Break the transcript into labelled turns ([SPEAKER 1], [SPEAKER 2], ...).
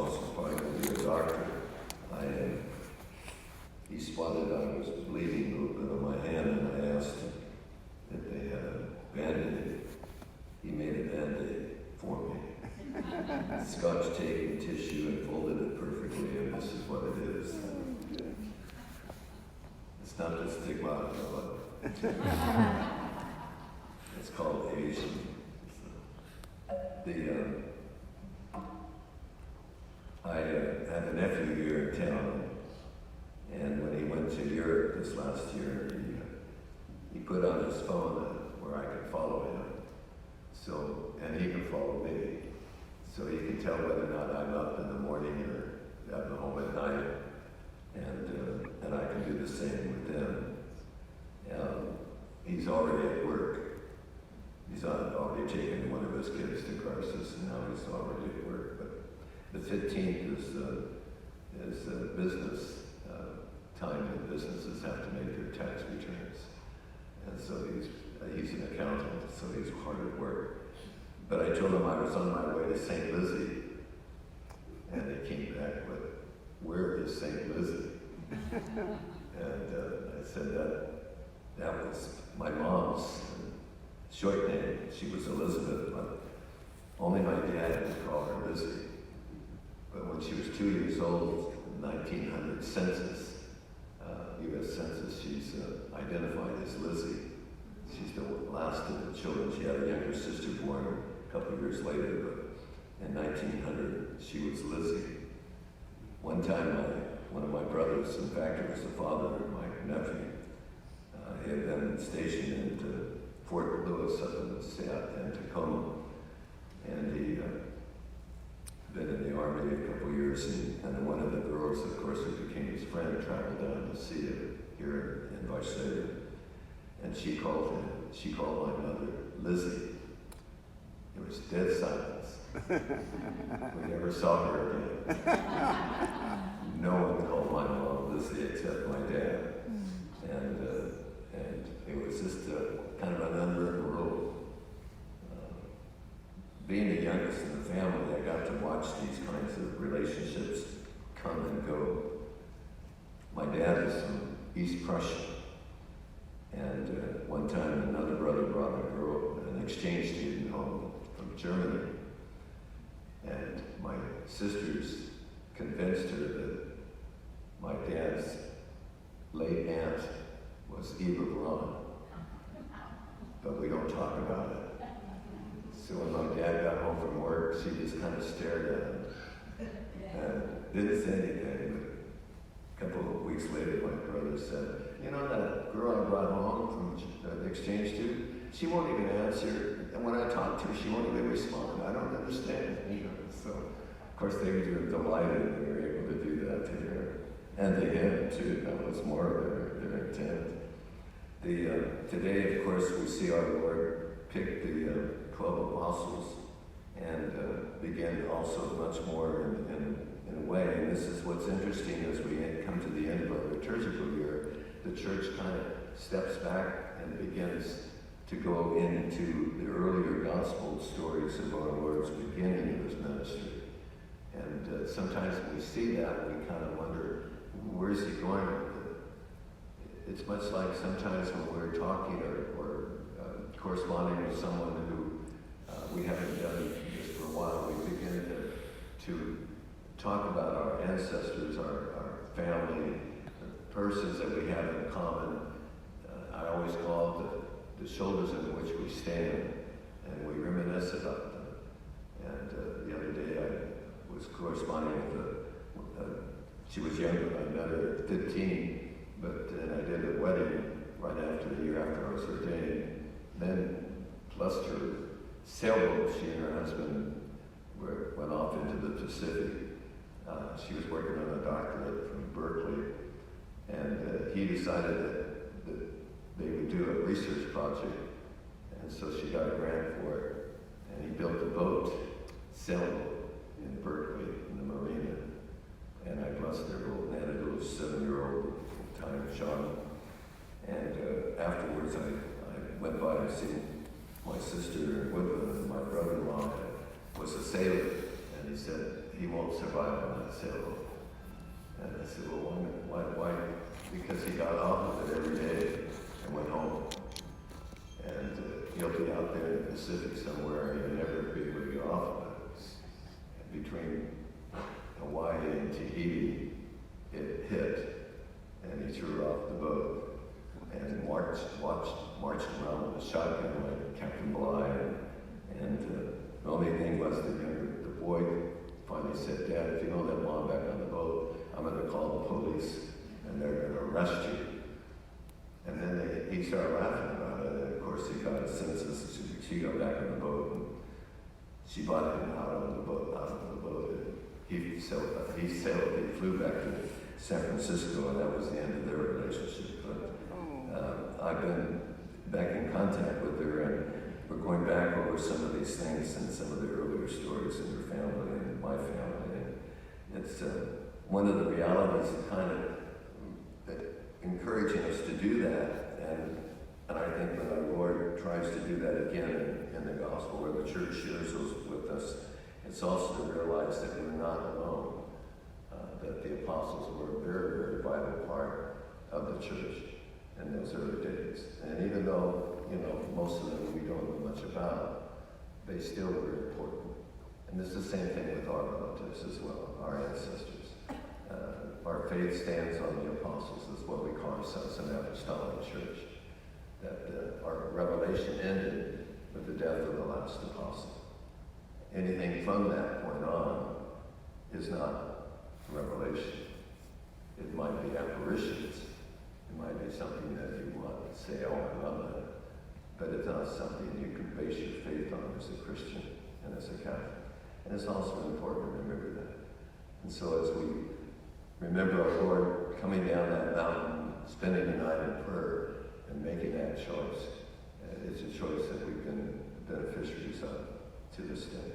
[SPEAKER 1] also applying to be a doctor. He spotted I was bleeding a little bit on my hand, and I asked if they had a Band-Aid. He made a Band-Aid for me. Scotch tape and tissue and folded it perfectly, and this is what it is. It's not just stigmata, but it's called Asian. I had a nephew here in town, and when he went to Europe this last year, he put on his phone where I could follow him. So, and he could follow me. So he can tell whether or not I'm up in the morning or at home at night, and I can do the same with him. He's already at work. He's already taken one of his kids to crisis, and now he's already at work. But the 15th is business time, and businesses have to make their tax returns. And so he's an accountant, so he's hard at work. But I told him I was on my way to St. Lizzie, and he came back with, "Where is St. Lizzie?" And I said that was my mom's short name. She was Elizabeth, but only my dad would call her Lizzie. But when she was 2 years old, in the 1900 census, U.S. Census, she's identified as Lizzie. She's the last of the children. She had a younger sister born a couple of years later, but in 1900, she was Lizzie. One time, one of my brothers, in fact, it was the father of my nephew, he had been stationed in Fort Lewis up in Tacoma, and he been in the Army a couple of years, and one of the girls, of course, who became his friend, traveled down to see him here in Visalia, and she called my mother Lizzie. It was dead silence. We never saw her again. No one called my mom Lizzie except my dad, and it was just kind of an unwritten rule. Being the youngest in the family, I got to watch these kinds of relationships come and go. My dad is from East Prussia, and one time another brother brought a girl, an exchange student home from Germany, and my sisters convinced her that my dad's late aunt was Eva Braun, but we don't talk about it. So when my dad got home from work, she just kind of stared at him and didn't say anything. But a couple of weeks later, my brother said, "You know that girl I brought home from the exchange student? She won't even answer, and when I talk to her, she won't even respond. I don't understand." So, of course, they were delighted they were able to do that to her, and to him too. That was more of their intent. Today, of course, we see our Lord pick the 12 apostles and begin also much more in a way. And this is what's interesting as we come to the end of our liturgical year. The church kind of steps back and begins to go into the earlier gospel stories of our Lord's beginning of his ministry. And sometimes when we see that, we kind of wonder, where's he going with it? It's much like sometimes when we're talking or corresponding with someone who we haven't done this for a while. We begin to talk about our ancestors, our family, the persons that we have in common. I always call it the shoulders on which we stand, and we reminisce about them. And the other day I was corresponding with she was younger. I met her at 15, but then I did a wedding right after the year after I was ordained. Then, plus her sailboat, she and her husband went off into the Pacific. She was working on a doctorate from Berkeley, and he decided that they would do a research project, and so she got a grant for it, and he built a boat, sailboat in Berkeley in the marina, and I blessed their little, they had a little 7-year-old time, Sean, and afterwards I went by to see my sister in Woodland, and my brother-in-law was a sailor, and he he said he won't survive on that sailboat. And I said, well, why? Because he got off of it every day and went home. And he'll be out there in the Pacific somewhere and he'll never be able to get off of it. Between Hawaii and Tahiti, it hit, and he threw off the boat and marched around with a shotgun like Captain Bligh. And the only thing was the boy finally said, Dad, if you don't let Mom back on the boat, I'm going to call the police and they're going to arrest you. And then he started laughing about it, and of course he got his senses. She got back on the boat, and she brought him out of the boat. And he flew back to San Francisco, and that was the end of their relationship. But I've been back in contact with her, and we're going back over some of these things and some of the earlier stories in her family and my family. And it's one of the realities of kind of encouraging us to do that, and I think when our Lord tries to do that again in the gospel, where the church shares those with us, it's also to realize that we're not alone, that the apostles were a very, very vital part of the church in those early days. And even though, most of them we don't know much about, they still were very important. And it's the same thing with our relatives as well, our ancestors. Our faith stands on the apostles. That's what we call ourselves, an apostolic church. That our revelation ended with the death of the last apostle. Anything from that point on is not revelation. It might be apparitions. It might be something that you want to say, oh, I love that. But it's not something you can base your faith on as a Christian and as a Catholic. And it's also important to remember that. And so as we remember our Lord coming down that mountain, spending the night in prayer, and making that choice, it's a choice that we've been beneficiaries of to this day.